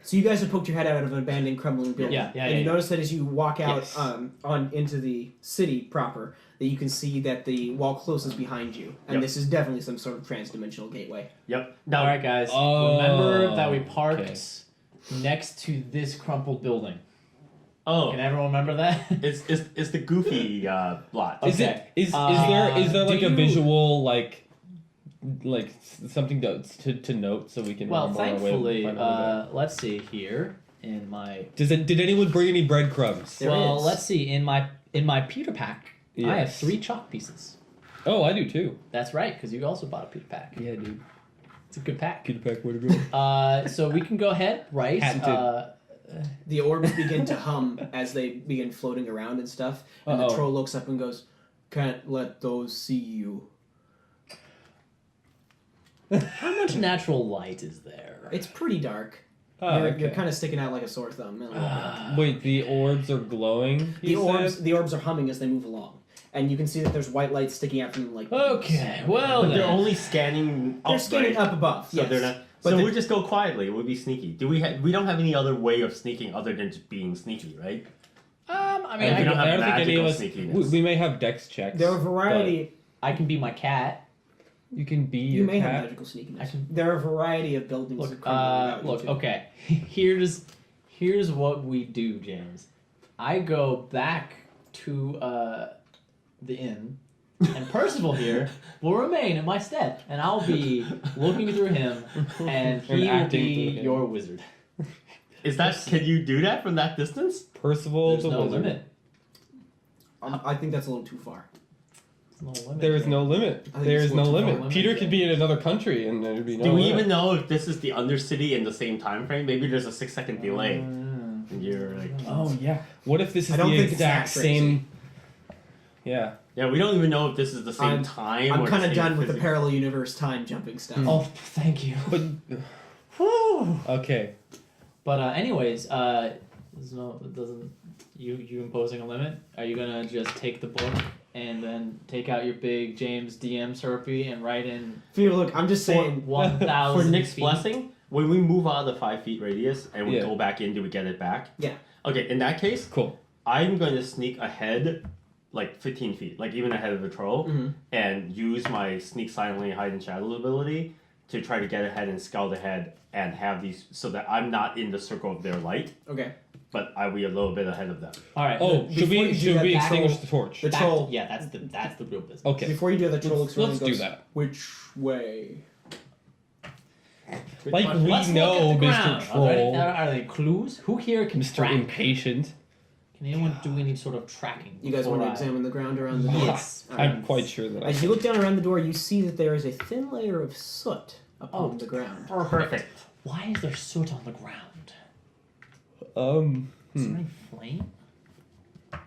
So you guys have poked your head out of an abandoned, crumbling building. And you notice that as you walk out on into the city proper, that you can see that the wall closes behind you, and this is definitely some sort of trans-dimensional gateway. Yep. All right, guys. Remember that we parked next to this crumpled building. Oh, can everyone remember that? It's the goofy lot. Okay. Is there like a visual like something to note so we can well, remember thankfully, let's see here in my. Did anyone bring any breadcrumbs? Let's see in my Peter pack. Yes. I have 3 chalk pieces. Oh, I do too. That's right, because you also bought a Peter pack. Yeah, dude. It's a good pack. Peter pack, way to go. So we can go ahead, right? The orbs begin to hum as they begin floating around and stuff, and the troll looks up and goes, "Can't let those see you." How much natural light is there? It's pretty dark. You're kind of sticking out like a sore thumb. Wait, the orbs are glowing? The orbs are humming as they move along. And you can see that there's white light sticking out from them like... Okay, well but they're only scanning up, They're scanning up above, so they're not... So we'll just go quietly. We'll be sneaky. We don't have any other way of sneaking other than just being sneaky, right? I mean, I don't think any of us... We may have dex checks. There are a variety... I can be my cat. You can be You may cat. have magical sneakiness. There are a variety of buildings. Look, okay. Here's what we do, James. I go back to the inn, and Percival here will remain in my stead, and I'll be looking through him, and he will be your wizard. Is that? Can you do that from that distance? Percival the wizard. Limit. I think that's a little too far. There is no limit. There is no limit. Peter could be in another country and there'd be no limit. Do we even know if this is the Undercity in the same time frame? Maybe there's a 6-second delay. And you're like... Oh, yeah. What if this is the exact same... Yeah. Yeah, we don't even know if this is the same time. I'm kind of done with the parallel universe time jumping stuff. Oh, thank you. But... Okay. But anyways, there's no... It doesn't... You imposing a limit? Are you gonna just take the book and then take out your big James DM Sharpie and write in... Look, I'm just saying... 1,000 For Nick's feet? blessing, when we move out of the 5 feet radius and we go back in, do we get it back? Yeah. Okay, in that case, cool. I'm going to sneak ahead, like 15 feet, like even ahead of the troll, and use my sneak silently, hide in shadow ability to try to get ahead and scout ahead and have these so that I'm not in the circle of their light. Okay. But I'll be a little bit ahead of them. All right. Oh, should we extinguish the torch? The troll. Yeah, that's the real business. Okay. Before you do that, the troll looks around and goes, do that. Which way? Like we Let's know, look at the Mr. ground. Troll. Are there clues? Who here can Mr. track? Impatient. Can anyone do any sort of tracking? You guys want to examine the ground around the door? Yes. I'm quite sure that As you look down around the door, you see that there is a thin layer of soot upon the ground. Perfect. Why is there soot on the ground? Is there any flame?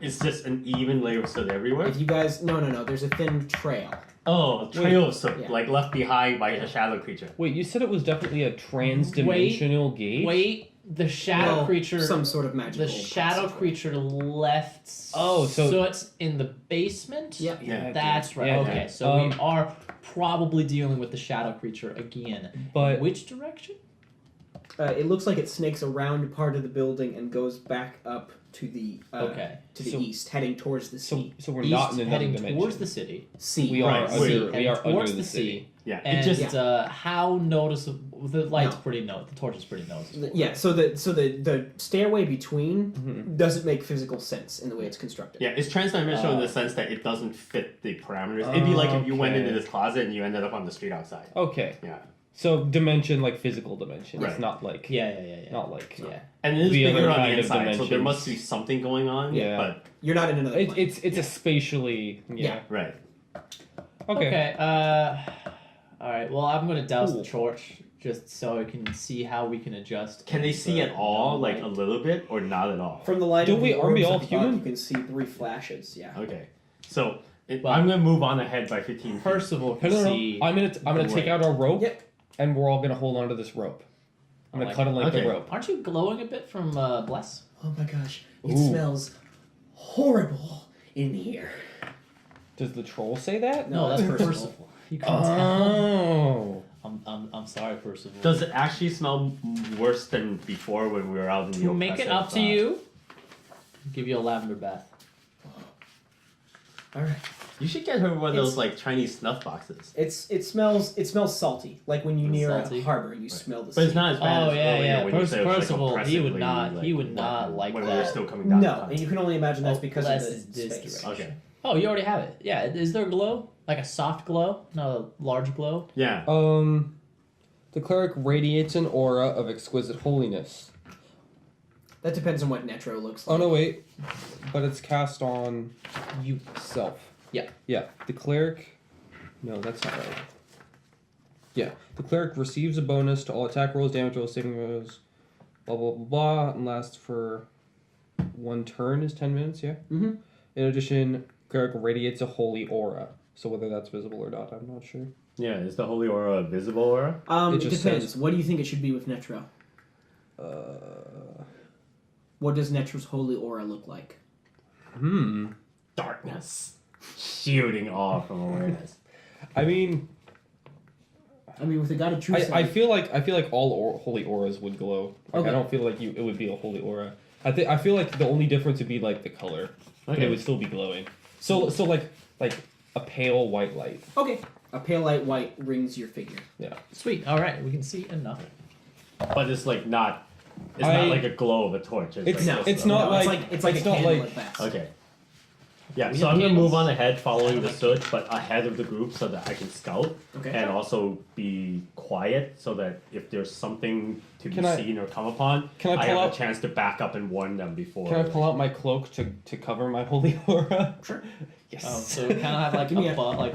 It's just an even layer of soot everywhere. If you guys... No. There's a thin trail. Oh, a trail of soot, Yeah. like left behind by a shadow creature. Wait, you said it was definitely a trans-dimensional gate? Wait, the shadow creature... Some sort of magical... The shadow creature left soot in the basement? Yep. Yeah. That's right. Yeah, okay, yeah. so we are probably dealing with the shadow creature again. But which direction? It looks like it snakes around part of the building and goes back up to the east, heading towards the sea. So we're East, not in another heading dimension. towards the city. Sea. We are Right. under, Heading towards the city. Yeah, And it just how noticeable? The light's pretty the torch is pretty noticeable. Yeah, so the stairway between doesn't make physical sense in the way it's constructed. yeah, it's transdimensional in the sense that it doesn't fit the parameters. It'd be like if you went into this closet and you ended up on the street outside. Okay. Yeah. So dimension, like physical dimension. Right. It's not like... Yeah. Not like... Yeah. And it is The bigger other on kind the of inside, so there dimensions. must be something going on. Yeah. But You're not in another plane. It's a spatially... Yeah. right. Okay. All right. Well, I'm gonna douse the torch just so I can see how we can adjust. Can they see at all, like a little bit, or not at all? From the light Don't of we- the aren't we orbs all above, human? You can see 3 flashes, yeah. Okay. So Well- I'm gonna move on ahead by 15 feet. Percival can No. see. I'm gonna take out our rope, Yep. and we're all gonna hold onto this rope. I'm gonna like cut it like Okay. the rope. Aren't you glowing a bit from Bless? Oh my gosh, it Ooh. smells horrible in here. Does the troll say that? No, that's Percival. Percival. You can't tell. Oh. I'm sorry, Percival. Does it actually smell worse than before when we were out in the To make it oppressive, up to you, I'll give you a lavender bath. All right. You should get her one of those like Chinese snuff boxes. It smells salty, like when you're near salty. a harbor, you smell the. But it's not as bad as earlier when you said it was, Percival, like, he would oppressively, not. like, He would not like when that. we were still coming down. No, and you can only imagine that's because of Unless the it's this space. direction. Okay. Oh, you already have it. Yeah. Is there a glow? Like a soft glow, not a large glow? Yeah. The cleric radiates an aura of exquisite holiness. That depends on what Netro looks like. Oh no, wait. But it's cast on You. self. Yeah. Yeah. The cleric. No, that's not right. Yeah. The cleric receives a bonus to all attack rolls, damage rolls, saving rolls, blah blah blah blah, and lasts for 1 turn is 10 minutes. Yeah. Mm-hmm. In addition, cleric radiates a holy aura. So whether that's visible or not, I'm not sure. Yeah. Is the holy aura a visible aura? It just depends. says- What do you think it should be with Netro? What does Netro's holy aura look like? Darkness. Shooting off from awareness. I mean, with the God of Truth. I feel like all holy auras would glow. Like, Okay. I don't feel like it would be a holy aura. I feel like the only difference would be like the color, but it would still be glowing. So like a pale white light. Okay. A pale light white rings your figure. Yeah. Sweet. All right. We can see enough. But it's like not. It's not like a glow of a torch. It's like it's a- not No, like it's like it's a not candle like at best. Okay. Yeah, We so have I'm gonna move candles. on ahead following the soot, but ahead of the group so that I can scout Okay. and also be quiet so that if there's something to be Can I- seen or come upon, can I I pull have out- a chance to back up and warn them before. Can I pull out my cloak to cover my holy aura? Sure. Yes. Oh, so we kind of have like Give me a- above, like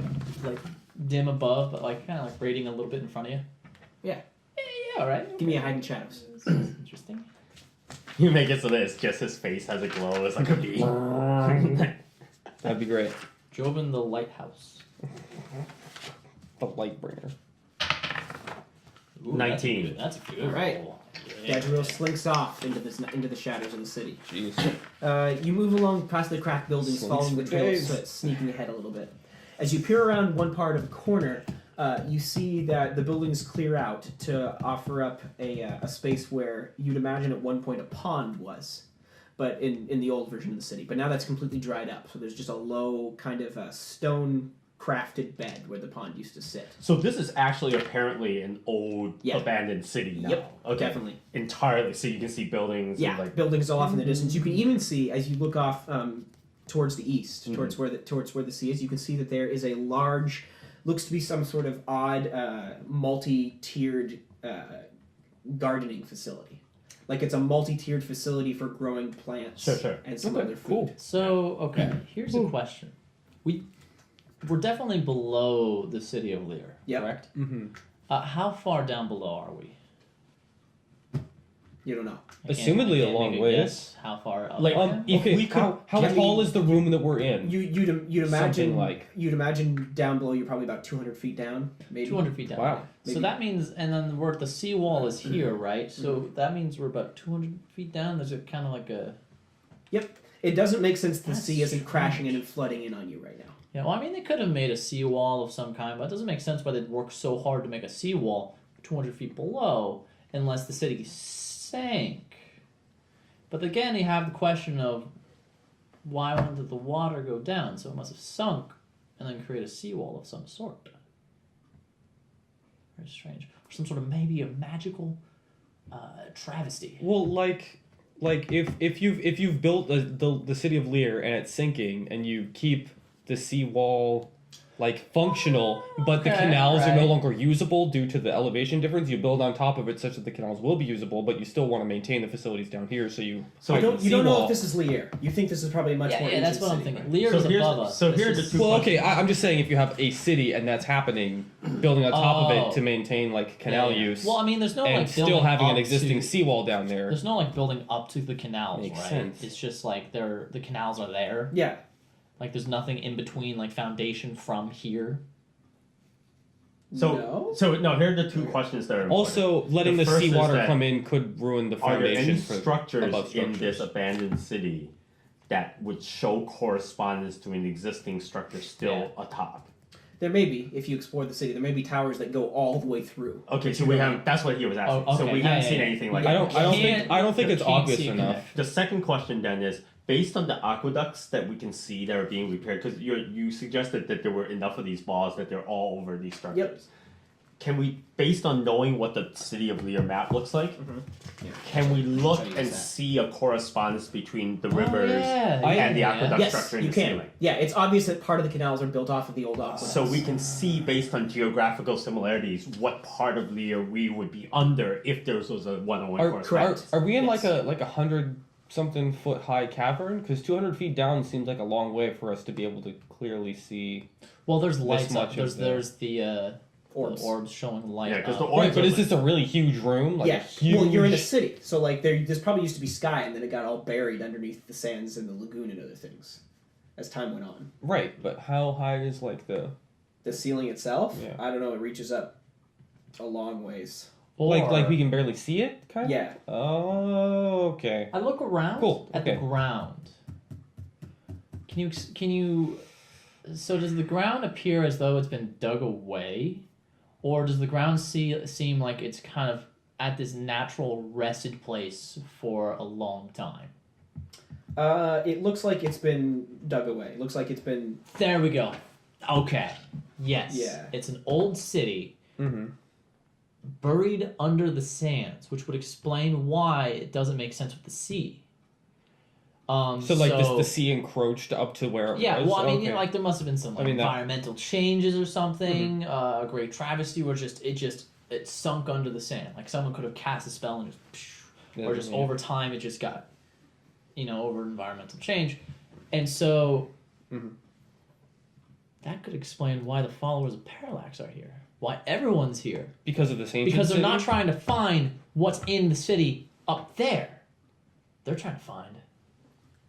dim above, but like kind of like radiating a little bit in front of you. Yeah. Yeah. All right. Give me a hide in shadows. Interesting. You make it so that it's just his face has a glow as like a bee. That'd be great. Jovan the lighthouse. The light bringer. Ooh, 19. That's a good All right. roll. Gabriel slinks off into the shadows of the city. Jeez. You move along past the cracked buildings, Slinks following the for trail of days. soot, sneaking ahead a little bit. As you peer around one part of the corner, you see that the buildings clear out to offer up a space where you'd imagine at one point a pond was, but in the old version of the city. But now that's completely dried up, so there's just a low kind of stone crafted bed where the pond used to sit. So this is actually apparently an old abandoned city now. Yep, Okay. definitely. Entirely. So you can see buildings. Yeah, And like buildings all off in the distance. You can even see as you look off towards the east, Mm-hmm. towards where the sea is. You can see that there is a large, looks to be some sort of odd, multi-tiered gardening facility. Like it's a multi-tiered facility for growing plants. Sure. And some Okay, other food. cool. So okay, here's a question. We're definitely below the city of Lear, Yep. correct? Mm-hmm. How far down below are we? You don't know. Assumedly a long make ways. guess how far up? Like, there? if we could- how can tall we- is the room that we're in? You'd imagine Something like- you'd imagine down below you're probably about 200 feet down, maybe. 200 feet down. Wow. So Maybe. that means, and then we're at the seawall is here, right? So that means we're about 200 feet down. There's a kind of like a. It doesn't make sense the That's sea isn't strange. crashing in and flooding in on you right now. Yeah, well, I mean, they could have made a seawall of some kind, but it doesn't make sense why they'd work so hard to make a seawall 200 feet below unless the city sank. But again, you have the question of why did the water go down? So it must have sunk and then create a seawall of some sort. Very strange. Or some sort of maybe a magical travesty. Well, like if you've built the city of Lear and it's sinking and you keep the seawall like functional, but the Okay, canals are no right. longer usable due to the elevation difference, you build on top of it such that the canals will be usable, but you still want to maintain the facilities down here, so you. So You don't know seawall. if this is Lear. You think this is probably much more. Yeah, that's ancient what I'm city, thinking. right? Lear is here's- above us. so It's here's just- the two Well, okay, I'm just saying if you have a city and that's happening, building on top of Oh. it to maintain like canal Yeah. use, Well, I mean, there's no and like still building having an up existing to- seawall down there. There's no like building up to the canals, Makes right? sense. It's just like the canals are there. Yeah. Like there's nothing in between like foundation from here. No. So here are the two questions that are important. Also, letting the first is seawater that come in could ruin the Are there foundation any for structures above in structures. this abandoned city that would show correspondence to an existing structure still atop? There may be, if you explore the city, there may be towers that go all the way through. Okay, so we haven't. That's what he was asking. Oh, okay. So we haven't seen anything like that. I don't think it's obvious enough. The second question then is based on the aqueducts that we can see that are being repaired, because you suggested that there were enough of these balls that they're all over these structures. Yep. Can we, based on knowing what the city of Lear map looks like, can we look and see a correspondence between the rivers and the aqueduct structure in the ceiling? Yeah, it's obvious that part of the canals are built off of the old aqueducts. So we can see, based on geographical similarities, what part of Lear we would be under if there was a one-on-one correspondence. Are we in like a 100-something foot high cavern? Because 200 feet down seems like a long way for us to be able to clearly see. Well, there's lights up. There's the orbs showing light. Yeah, because the Right, orbs. but is this a really huge room? Like huge... Well, you're in a city, so like there's probably used to be sky, and then it got all buried underneath the sands and the lagoon and other things, as time went on. Right, but how high is like the ceiling itself? Yeah. I don't know. It reaches up a long ways. like we can barely see it, kind of. Yeah. Oh, okay. I look around at the ground. Can you? So does the ground appear as though it's been dug away? Or does the ground seem like it's kind of at this natural rested place for a long time? It looks like it's been dug away. It looks like it's been... There we go. Okay. Yes. Yeah. It's an old city buried under the sands, which would explain why it doesn't make sense with the sea. The sea encroached up to where it was? Yeah, well, I mean, like there must have been some environmental changes or something, a great travesty where it sunk under the sand. Like someone could have cast a spell and just over time it just got, over environmental change. And so that could explain why the followers of Parallax are here. Why everyone's here. Because of the same Because they're city? not trying to find what's in the city up there. They're trying to find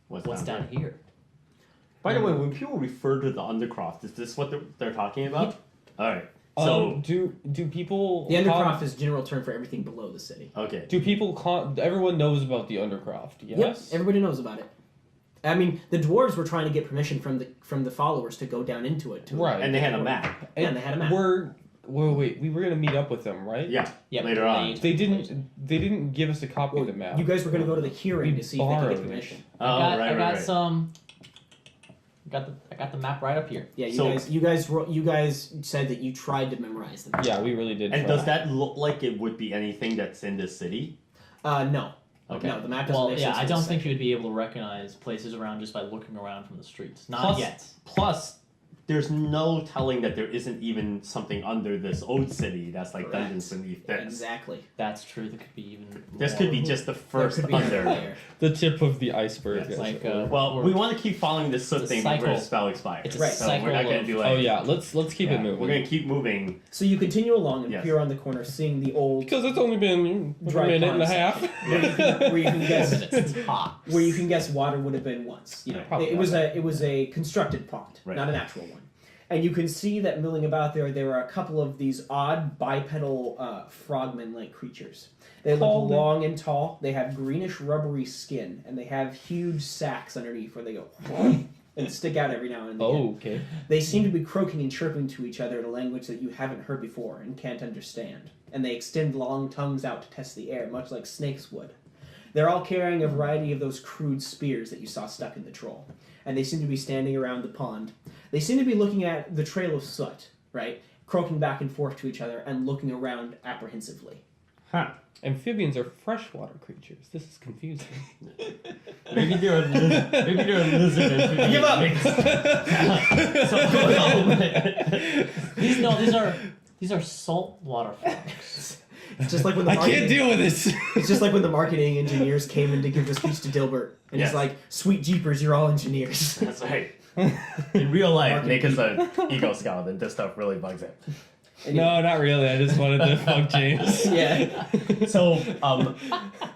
what's down here. By the way, when people refer to the Undercroft, is this what they're talking about? All right. So do people... The Undercroft is a general term for everything below the city. Okay. Do people... Everyone knows about the Undercroft, yes? Yep, everybody knows about it. I mean, the dwarves were trying to get permission from the followers to go down into it. Right. And they had a map. And they had a map. Wait, we were going to meet up with them, right? Yeah, later on. They didn't give us a copy of the map. You guys were going to go to the hearing to see if they could get permission. I got the map right up here. Yeah, you guys said that you tried to memorize the map. Yeah, we really did. And does that look like it would be anything that's in the city? No. Okay. No, the map doesn't make sense. I don't think you would be able to recognize places around just by looking around from the streets. Not yet. Plus, there's no telling that there isn't even something under this old city that's like dungeons beneath this. Exactly. That's true. There could be even This could be just the first under. The tip of the iceberg. It's like, we want to keep following this soot thing before the spell expires. It's a cycle. We're not going to do like... Oh yeah, let's keep it moving. We're going to keep moving. So you continue along and appear on the corner, seeing the old... Because it's only been a minute and a half. Where you can guess... It's hot. Where you can guess water would have been once. It was a constructed pond, right. Not a natural one. And you can see that milling about there are a couple of these odd bipedal frogmen-like creatures. They look long and tall. They have greenish rubbery skin, and they have huge sacs underneath where they go and stick out every now and again. Oh, okay. They seem to be croaking and chirping to each other in a language that you haven't heard before and can't understand. And they extend long tongues out to test the air, much like snakes would. They're all carrying a variety of those crude spears that you saw stuck in the troll. And they seem to be standing around the pond. They seem to be looking at the trail of soot, right? Croaking back and forth to each other and looking around apprehensively. Huh. Amphibians are freshwater creatures. This is confusing. Maybe they're a lizard amphibian. Give up! These are saltwater frogs. It's just like when the I can't deal with this. It's just like when the marketing engineers came in to give the speech to Dilbert, and he's like, "Sweet jeepers, you're all engineers." That's right. In real life, make us an ego skeleton. This stuff really bugs it. No, not really. I just wanted to fuck James. Yeah. So,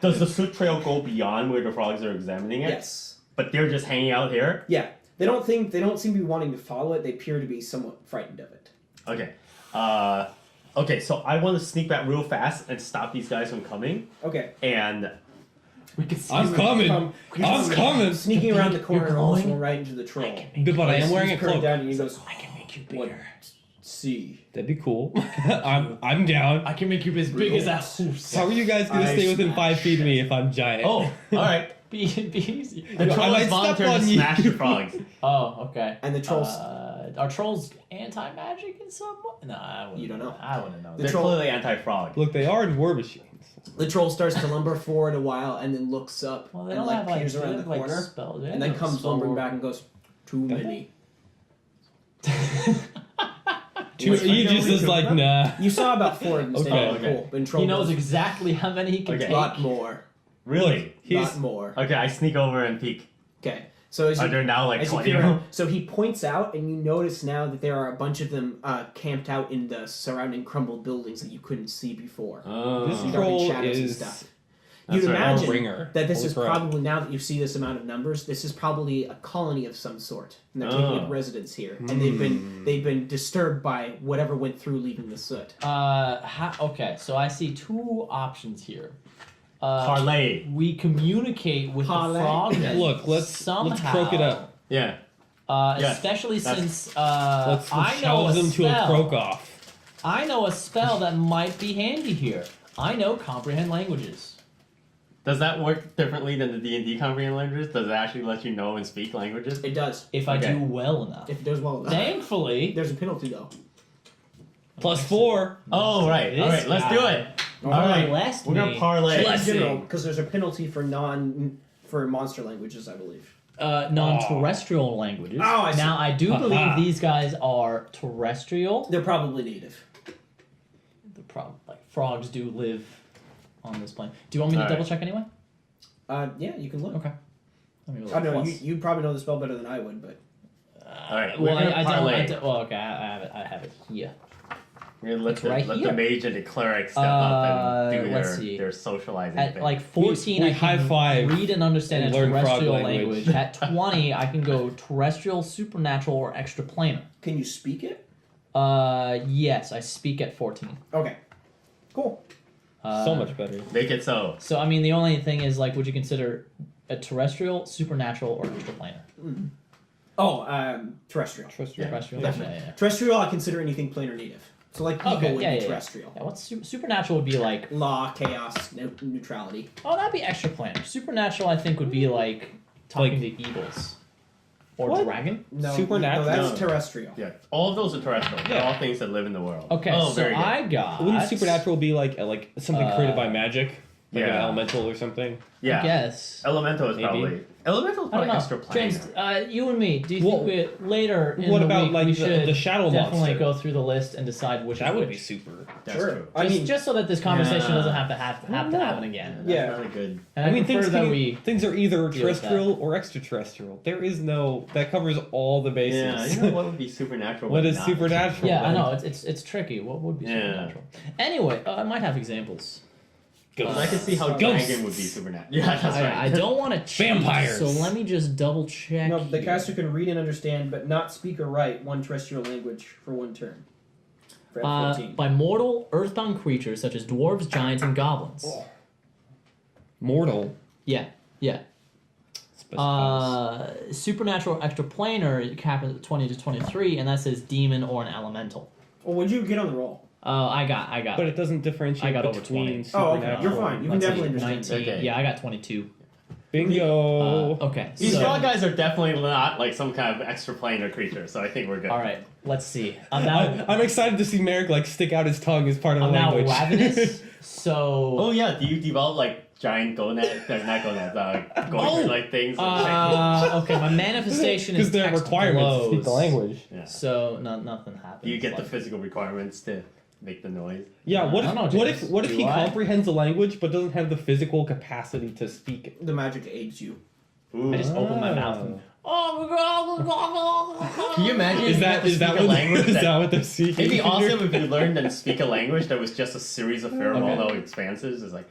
does the soot trail go beyond where the frogs are examining it? Yes. But they're just hanging out here? Yeah. They don't seem to be wanting to follow it. They appear to be somewhat frightened of it. Okay. Okay, so I want to sneak back real fast and stop these guys from coming. Okay. And we can see I'm coming. I'm coming. Sneaking around the corner and almost right into the troll. But I am wearing a cloak. Down and he goes, I can make you bigger. see. That'd be cool. I'm down. I can make you as big as a hoose. How are you guys gonna stay within 5 feet of me if I'm giant? Oh, all right. Be easy. The trolls volunteer to smash the frogs. Oh, okay. And the trolls. Are trolls anti-magic in some way? No, I wouldn't. You don't know. I wouldn't know. They're clearly anti-frog. Look, they are in war machines. The troll starts to lumber forward a while and then looks up Well, they and don't have peers like, around the corner spells, and then comes lumbering back and goes, too many. He just is like, nah. You saw about 4 of them standing in the pool. And troll He knows goes, exactly how many he can take. lot more. Really? Lot more. Okay, I sneak over and peek. Okay. So as Are there now like as you 20 peer of them? around, so he points out, and you notice now that there are a bunch of them camped out in the surrounding crumbled buildings that you couldn't see before. Oh. This Dark troll shadows and is... stuff. That's You'd right. imagine Ringer. that this Holy is crap. probably, now that you see this amount of numbers, this is probably a colony of some sort, and they're taking up residence here, and they've been disturbed by whatever went through leaving the soot. Okay, so I see 2 options here. Parlay. We communicate with Parlay. the frogmen. Look, let's croak it up. Yeah. Yes, Especially since Let's I know challenge them to a spell. croak off. I know a spell that might be handy here. I know comprehend languages. Does that work differently than the D&D comprehend languages? Does it actually let you know and speak languages? It does. If I do well enough. If it does well enough. Thankfully. There's a penalty, though. +4. Oh, right. All right, let's do it. All right. Blessed We're going to me. parlay. In general, because there's a penalty for monster languages, I believe. Non-terrestrial languages. Oh, I see. Now, I do believe these guys are terrestrial. They're probably native. Like frogs do live on this plane. Do you want me to double check anyway? Yeah, you can look. Okay. Let me look. I know Plus. you probably know the spell better than I would, but All right. Well, We're going to parlay. well, okay, I have it here. We're going to let, It's right let here. the mage and the cleric step up and do let's see. their socializing At thing. like 14, We I high can five read and understand and a learn frog terrestrial language. language. At 20, I can go terrestrial, supernatural, or extraplanar. can you speak it? Yes, I speak at 14. Okay. Cool. So much better. Make it so. So, I mean, the only thing is, like, would you consider a terrestrial, supernatural, or extraplanar? Oh, terrestrial. Terrestrial? Definitely. Yeah. Terrestrial, I consider anything planar native. So, like, people Okay, would yeah, be yeah. terrestrial. Yeah, what's supernatural would be like... Law, chaos, neutrality. Oh, that'd be extraplanar. Supernatural, I think, would be like talking to eagles. Or What? dragon. No, Supernatural? No, that's No. terrestrial. Yeah. All of those are terrestrial. They're all things that live in the world. Okay, Oh, so very good. I got... Wouldn't supernatural be like something created by magic? Like an Yeah. elemental or something? Yeah. I guess. Elemental is Maybe. probably... Elemental is I don't probably know. extraplanar. James, you and me, do you Well, think later in what the about week like we the should shadow definitely monster? go through the list and decide which That is would which? be super. That's Sure. true. I mean, Just so that this conversation Yeah. doesn't have to happen again. That's Yeah. really good. And I mean, prefer that things are either with that. terrestrial or extraterrestrial. There is no that covers all the bases. Yeah, you know what would be supernatural? What but is not supernatural? Yeah, I then? know it's tricky. What would be Yeah. supernatural? Anyway, I might have examples. I can see how Ghosts. dragon would be supernatural. Yeah, that's right. I don't want to cheat, Vampires. so let me just double check. No, the here. caster can read and understand, but not speak or write one terrestrial language for one turn. For F14. By mortal, earthbound creatures such as dwarves, giants, and goblins. Mortal. Yeah. Specifies. Supernatural, extraplanar, cap at 20 to 23, and that says demon or an elemental. Well, would you get on the roll? I got. But it doesn't differentiate I got over between 20. Oh, okay. supernatural. You're fine. You can Let's see, definitely understand. 19. Okay. Yeah, I got 22. Bingo. Okay. These so, frog guys are definitely not like some kind of extraplanar creature, so I think we're good. all right. Let's see. I'm now. I'm excited to see Merek like stick out his tongue as part of I'm the now language. ravenous. So. Oh yeah, do you develop like giant gonads? Not gonads. Going through like things. Okay, my manifestation is Because there are text requirements to speak the blows. language. Yeah. So nothing happens. Do you get the like- physical requirements to make the noise? Yeah, what I if, don't know, what James. if what if Do he I? comprehends the language but doesn't have the physical capacity to speak it? The magic aids you. Ooh. I just open my mouth and. Can you imagine? Is if you that had to is that speak a what language is that? that what they're seeking? It'd be awesome if you learned and speak a language that was just a series of pheromone Okay. expanses. It's like.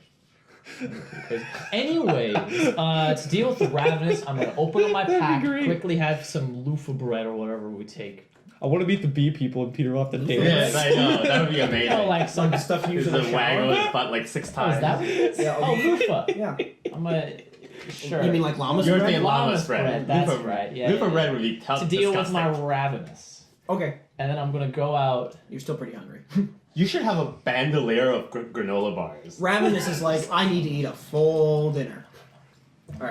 Anyways, to deal with the ravenous, I'm gonna open up my That'd be pack, great. quickly have some loofah bread or whatever we take. I want to beat the bee people and Peter off the dance. Yes, I know. That would be amazing. Oh, like some. The stuff you use Use in the the waggle shower. his butt like 6 Oh, times. is that what it is? Yeah, Oh, loofah. Yeah. I'm gonna. Sure. You mean like llamas? You're bread? thinking llama Llama's spread. bread, that's Loofah- right, yeah, Loofah yeah, bread yeah. would be tough. to deal with my disgusting. ravenous. Okay. And then I'm gonna go out. You're still pretty hungry. You should have a bandolier of granola bars. Ravenous is like, I need to eat a full dinner. All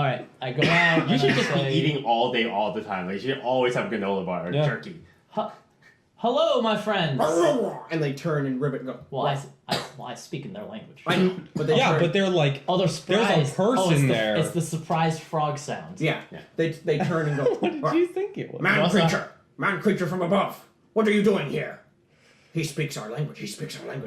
right. I go out. You should just be eating all day, all the time. Like, you should always have granola bar or jerky. Hello, my friends. And they turn and ribbit and go. Well, I speak in their language. I know, but they turn. but they're like, they're surprised. There's a person there. It's the surprise frog sound. Yeah. They turn and go. What did you think it was? Man creature from above. What are you doing here? He speaks our language.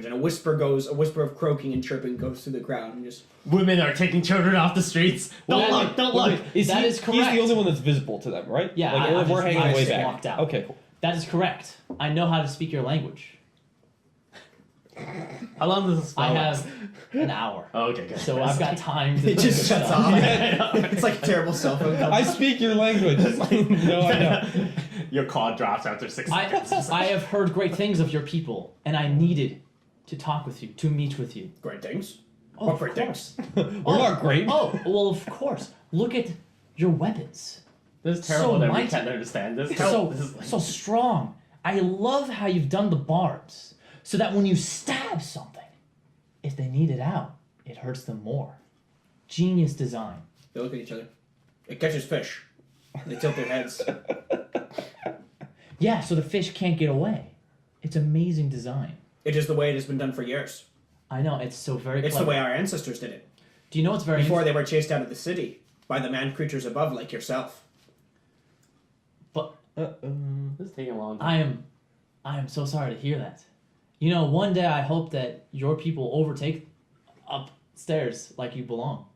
And a whisper of croaking and chirping goes through the crowd and just. Women are taking children off the streets. Don't look. That is correct. He's the only one that's visible to them, right? Yeah. Like, we're hanging way back. Walked out. Okay, cool. That is correct. I know how to speak your language. How long does this spell I last? have an hour. Oh, okay, good. So I've got time to. It just shuts off. It's like a terrible cell phone call. I speak your language. No, I know. Your call drops after 6 seconds. I have heard great things of your people, and I needed to talk with you, to meet with you. Great things? Oh, What great things? We're not great. Oh, well, of course. Look at your weapons. This is terrible that we mighty. can't understand this. So strong. I love how you've done the barbs, so that when you stab something, if they need it out, it hurts them more. Genius design. They look at each other. It catches fish. They tilt their heads. Yeah, so the fish can't get away. It's amazing design. It is the way it has been done for years. I know, it's so very It's clever. the way our ancestors did it. Do you know what's very Before they were chased out of the city by the man creatures above like yourself. But This is taking a long time. I am so sorry to hear that. You know, one day I hope that your people overtake upstairs like you belong.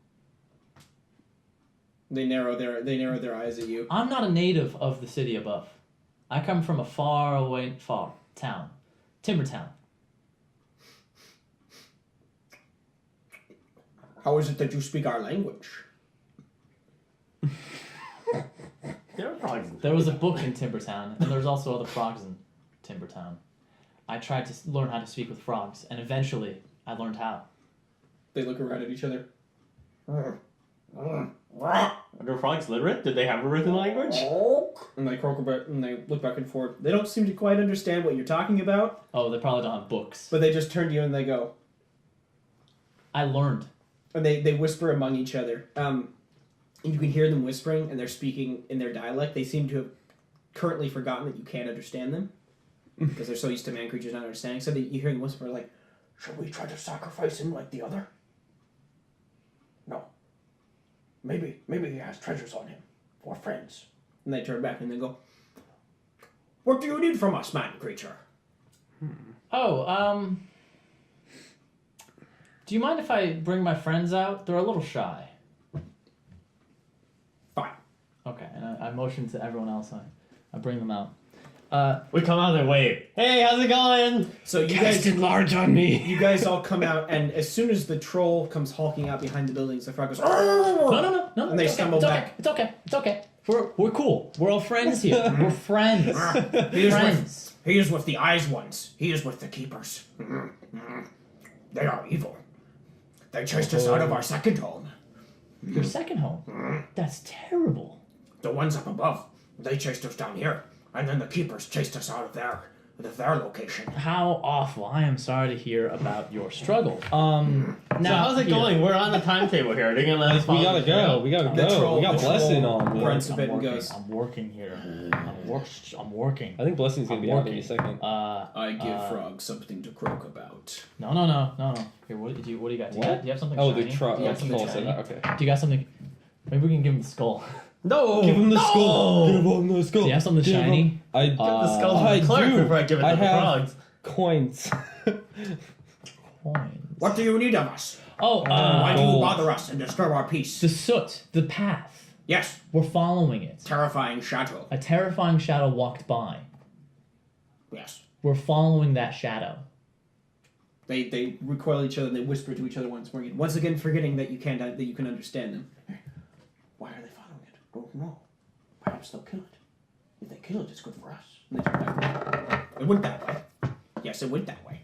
They narrow their eyes at you. I'm not a native of the city above. I come from a far town. Timber town. How is it that you speak our language? There are frogs in There was a book in Timber Town, and there's also other frogs in Timber Town. I tried to learn how to speak with frogs, and eventually I learned how. They look around at each other. Are the frogs literate? Did they have a written language? And they croak about and they look back and forth. They don't seem to quite understand what you're talking about, Oh, they probably don't have books. but they just turn to you and they go. I learned. And they whisper among each other. And you can hear them whispering, and they're speaking in their dialect. They seem to have currently forgotten that you can't understand them because they're so used to man creatures not understanding. So you hear them whisper like, "Should we try to sacrifice him like the other? No. Maybe he has treasures on him, or friends." And they turn back and they go, "What do you need from us, man creature?" Oh, do you mind if I bring my friends out? They're a little shy. Fine. Okay, and I motion to everyone else. I bring them out. We come out and wave. Hey, how's it going? So you Cast guys enlarge on me. You guys all come out, and as soon as the troll comes hulking out behind the buildings, the frog goes, No. And they it's stumble okay. back. It's okay. We're cool. We're all friends here. We're friends. Friends. He is with the eyes ones. He is with the keepers. They are evil. They chased us out of our second home. Your second home? That's terrible. The ones up above, they chased us down here. And then the keepers chased us out of their location. How awful. I am sorry to hear about your struggle. Now, how's it going? We're on the timetable here. Are they gonna let us We gotta go. We The troll, got the Blessing troll on. grunts a bit and goes, I'm working here. I'm working. I think Blessing's gonna be out any working. second. I give frogs something to croak about. No. Here, what do you got? Do you have something Oh, shiny? the truck. Do you have something Troll said shiny? that. Okay. Do you got something? Maybe we can give him the skull. No! Give him the skull. Give him the skull. Do you have something shiny? I Give the skull to I the cleric do. before I give it I to the have frogs. coins. Coins. What do you need of us? Oh, Why do you gold. bother us and disturb our peace? the soot, the path. Yes, We're following it. terrifying shadow. A terrifying shadow walked by. Yes. We're following that shadow. They recoil each other and they whisper to each other once more. Once again, forgetting that you can understand them. Why are they following it? Don't know. Perhaps they'll kill it. If they kill it, it's good for us. And they turn back. It went that way. Yes, it went that way.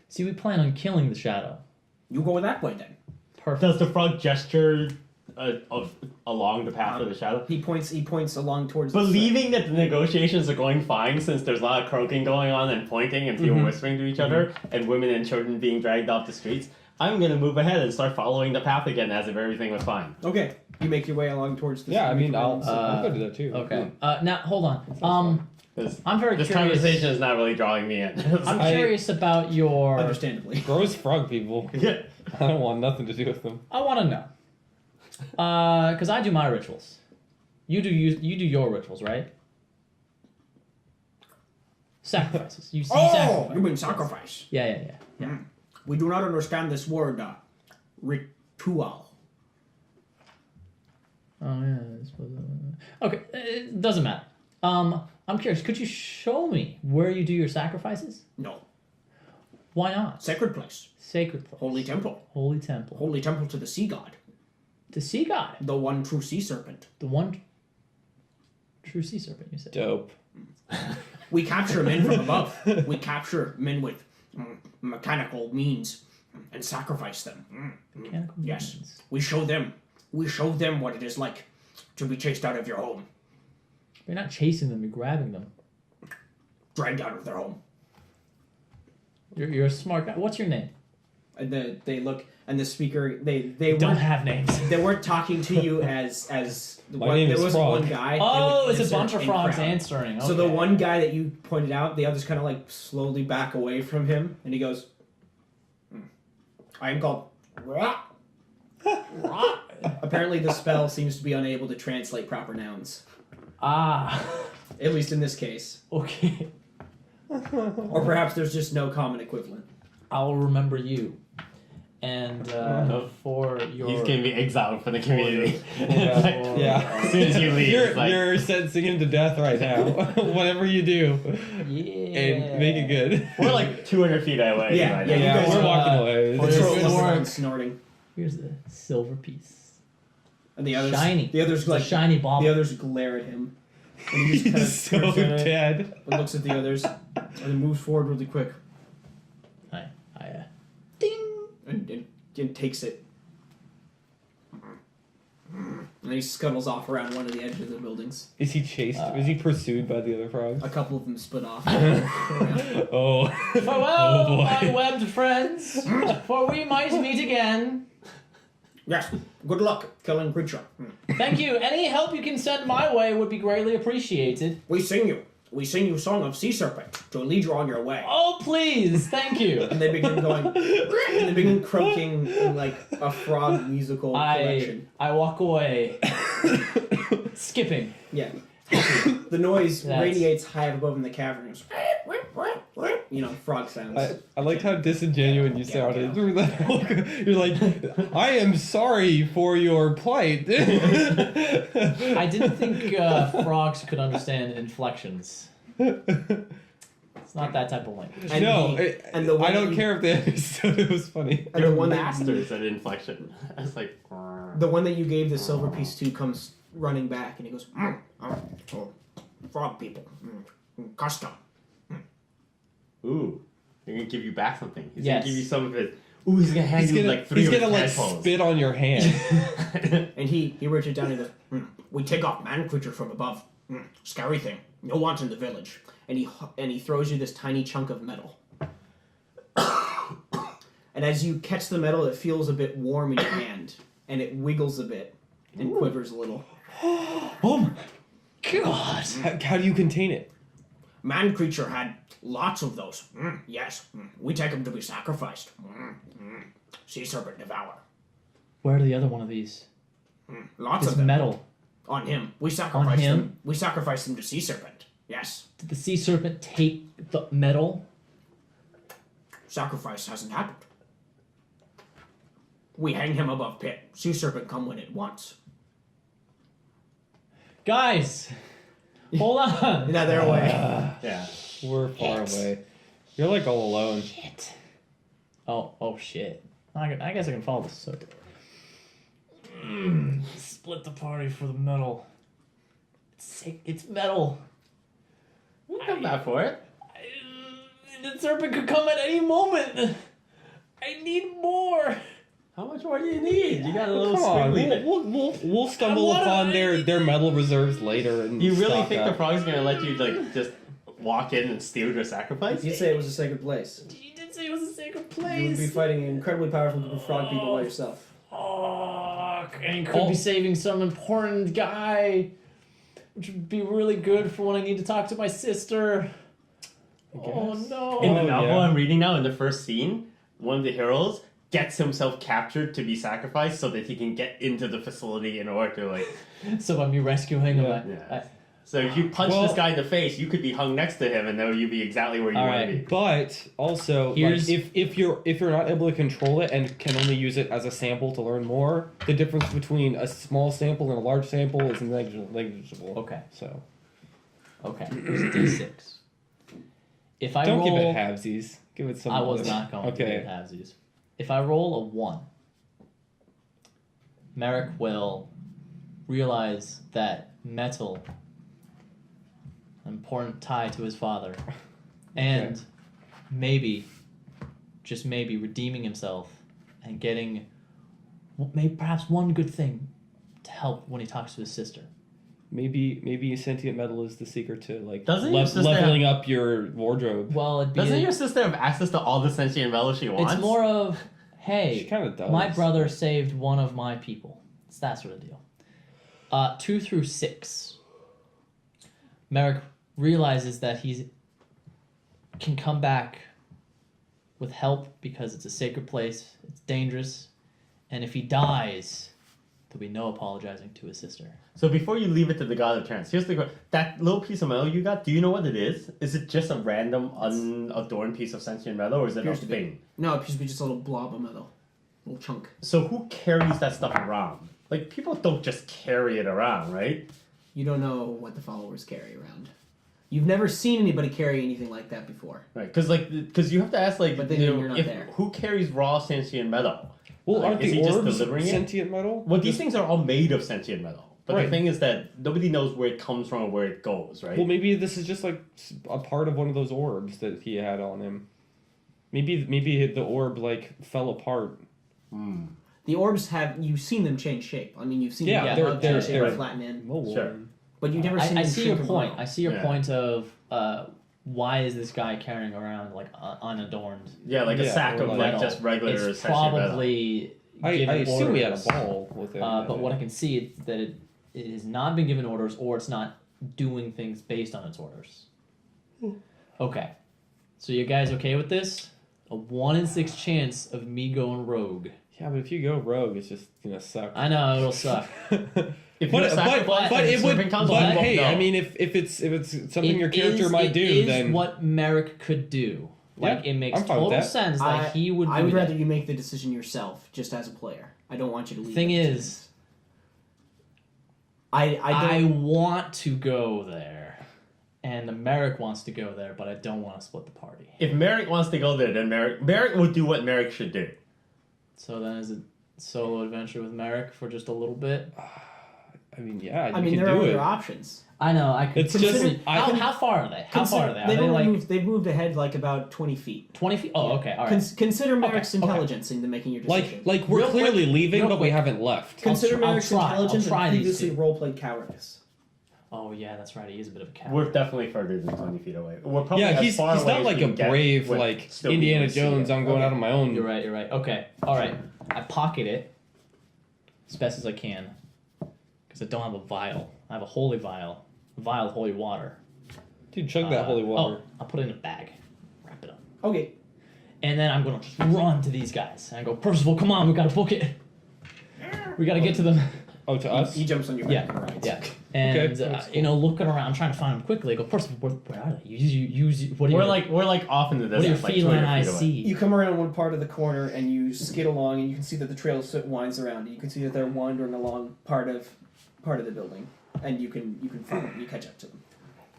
See, we plan on killing the shadow. You go that way then. Perfect. Does the frog gesture a along the path of the shadow. He points along towards. Believing that the negotiations are going fine, since there's a lot of croaking going on and pointing and people whispering to each other, and women and children being dragged off the streets. I'm gonna move ahead and start following the path again as if everything was fine. Okay, you make your way along towards the. Yeah, I mean, I'll go do that too. Okay. Now hold on. I'm very This curious. conversation is not really drawing me in. I'm curious about your. Understandably. Gross frog people. Yeah. I don't want nothing to do with them. I want to know. Because I do my rituals. You do your rituals, right? Sacrifices. You sacrifice. You mean sacrifice? Yeah. We do not understand this word, ritual. Oh yeah. Okay, it doesn't matter. I'm curious. Could you show me where you do your sacrifices? No. Why not? Sacred place. Sacred place. Holy temple. Holy temple. Holy temple to the sea god. The sea god. The one true sea serpent. The one true sea serpent, you said. Dope. We capture men from above. We capture men with mechanical means and sacrifice them. Mechanical Yes. means. We show them what it is like to be chased out of your home. You're not chasing them, you're grabbing them. Dragged out of their home. You're a smart guy. What's your name? And they look, and the speaker, they Don't weren't, have names. they weren't talking to you as My name there is was Frog. one guy. Oh, they it's would a bunch answer of in frogs crowd. answering. Okay. So the one guy that you pointed out, the others kind of like slowly back away from him, and he goes, I am called. Apparently, the spell seems to be unable to translate proper nouns. Ah. At least in this case. Okay. Or perhaps there's just no common equivalent. I'll remember you. And for your... He's gonna be exiled from the community. Yeah. As soon as you leave, it's like... You're sentencing him to death right now. Whatever you do. Yeah. And make it good. We're like 200 feet away. Yeah, right yeah, now. you guys we're are, walking away. for The your troll good is work. snorting. Here's the silver piece. And the others, Shiny. The others It's a like shiny bauble. the others glare at him. And he just kind of He's so turns at it dead. and looks at the others, and then moves forward really quick Ding! and takes it. And then he scuttles off around one of the edges of the buildings. Is he chased? Is he pursued by the other frogs? A couple of them split off. Oh. Farewell, Oh, boy. my webbed friends, for we might meet again. Yes, good luck killing creature. Thank you. Any help you can send my way would be greatly appreciated. We sing you Song of Sea Serpent to lead you on your way. Oh, please. Thank you. And they begin going, and they begin croaking in like a frog musical collection. I walk away, skipping. Yeah. The noise That's- radiates high above in the cavern. It's, you know, frog sounds. I liked how disingenuous you sounded. You're like, I am sorry for your plight. I didn't think frogs could understand inflections. It's not that type of language. And No, the one I don't that you- care if they understood. It was funny. And They're the one masters at inflection. I was like... The one that you gave the silver piece to comes running back, and he goes, frog people, custom. Ooh, they're gonna give you back something. He's Yes. gonna give you some of his... Ooh, he's gonna hand you like 3 he's of his gonna like tadpoles. spit on your hand. And he reaches down and goes, we take off man creature from above. Scary thing. No want in the village. And he throws you this tiny chunk of metal. And as you catch the metal, it feels a bit warm in your hand. And it wiggles a bit and quivers a little. Oh my god! How do you contain it? Man creature had lots of those. Yes. We take them to be sacrificed. Sea serpent devour. Where are the other one of these? Lots This of them. metal. On him. We sacrificed him? them. We sacrificed them to sea serpent. Yes. Did the sea serpent take the metal? Sacrifice hasn't happened. We hang him above pit. Sea serpent come when it wants. Guys! Hold on! Now they're away. Yeah. We're far away. You're like all alone. Shit. Oh shit. I guess I can follow this circuit. Split the party for the metal. It's metal. We'll come back for it. The serpent could come at any moment. I need more. How much more do you need? You got a little Come on, squiggly. we'll stumble upon their metal reserves later. And You really stock think up. the frog's gonna let you like just walk in and steal your sacrifice? You say it was a sacred place. You did say it was a sacred You would place. be fighting an incredibly powerful group of frog people by yourself. Fuck. And could be saving some important guy, which would be really good for when I need to talk to my sister. Oh no. In the novel I'm reading now, in the first scene, one of the heroes gets himself captured to be sacrificed so that he can get into the facility in order to like. So by me rescuing him, So if you punch this guy in the face, you could be hung next to him, and then you'd be exactly where you want to be. But also, like, if you're not able to control it and can only use it as a sample to learn more, the difference between a small sample and a large sample is negligible. Okay. So. Okay. There's a D6. If I Don't roll, give it halvesies. Give it some. I was not going to give it halvesies. If I roll a 1, Merek will realize that metal, an important tie to his father, and maybe, just maybe, redeeming himself and getting maybe perhaps one good thing to help when he talks to his sister. Maybe sentient metal is the secret to like leveling up your wardrobe. Well, doesn't your sister have access to all the sentient metal she wants? It's more of, hey, she kind of does. My brother saved one of my people. It's that sort of deal. 2 through 6. Merek realizes that he can come back with help because it's a sacred place. It's dangerous, and if he dies, there'll be no apologizing to his sister. So before you leave it to the god of chance, here's the question. That little piece of metal you got, do you know what it is? Is it just a random, unadorned piece of sentient metal, or is it a thing? No, it appears to be just a little blob of metal. A little chunk. So who carries that stuff around? Like, people don't just carry it around, right? You don't know what the followers carry around. You've never seen anybody carry anything like that before. Right, because you have to ask, like, but then you're not there. Who carries raw sentient metal? Well, aren't is the he just orbs delivering sentient metal? Well, these things are all made of sentient metal. But the thing is that nobody knows where it comes from or where it goes, right? Well, maybe this is just like a part of one of those orbs that he had on him. Maybe the orb like fell apart. The orbs you've seen them change shape. I mean, you've seen them change shape or flatten in. Sure. But you've never seen them I see your point. Grow. I see your point of why is this guy carrying around like unadorned? Yeah, like a sack of like just regular it's sentient metal. Probably. I assume he had a ball with it. But what I can see is that it has not been given orders, or it's not doing things based on its orders. Okay, so you guys okay with this? A 1 in 6 chance of me going rogue. Yeah, but if you go rogue, it's just gonna suck. I know it'll suck. If but it would. But hey, no. I mean, if it's something your character might do, then what Merek could do. Like it makes total sense that he would. I would rather you make the decision yourself, just as a player. I don't want you to leave. Thing is, I want to go there, and the Merek wants to go there, but I don't want to split the party. If Merek wants to go there, then Merek would do what Merek should do. So then, is it solo adventure with Merek for just a little bit? I mean, yeah. I mean, there are other options. I know. I could. It's just. How far are they? How far are they? They've moved ahead like about 20 feet. 20 feet. Oh, okay. All right. Consider Merek's intelligence into making your decision. Like we're clearly leaving, but we haven't left. Consider Merek's intelligence and previously roleplayed cowardice. Oh yeah, that's right. He is a bit of a coward. We're definitely further than 20 feet away. We're probably he's not like a brave like Indiana Jones. I'm going out on my own. You're right. Okay. All right. I pocket it as best as I can because I don't have a vial. I have a holy vial. A vial of holy water. Dude, chug that holy water. Oh, I'll put it in a bag. Wrap it up. Okay. And then I'm going to just run to these guys. And I go, Percival, come on. We got to book it. We got to get to them. Oh, to us? He jumps on your back and rides. Yeah. And, cool. Looking around, I'm trying to find them quickly. I go, Percival, where are they? We're like off into the desert. What are your feline eyes see? You come around one part of the corner and you skid along and you can see that the trail winds around. You can see that they're wandering along part of the building. And you can follow them. You catch up to them.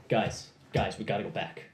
Guys, we gotta go back.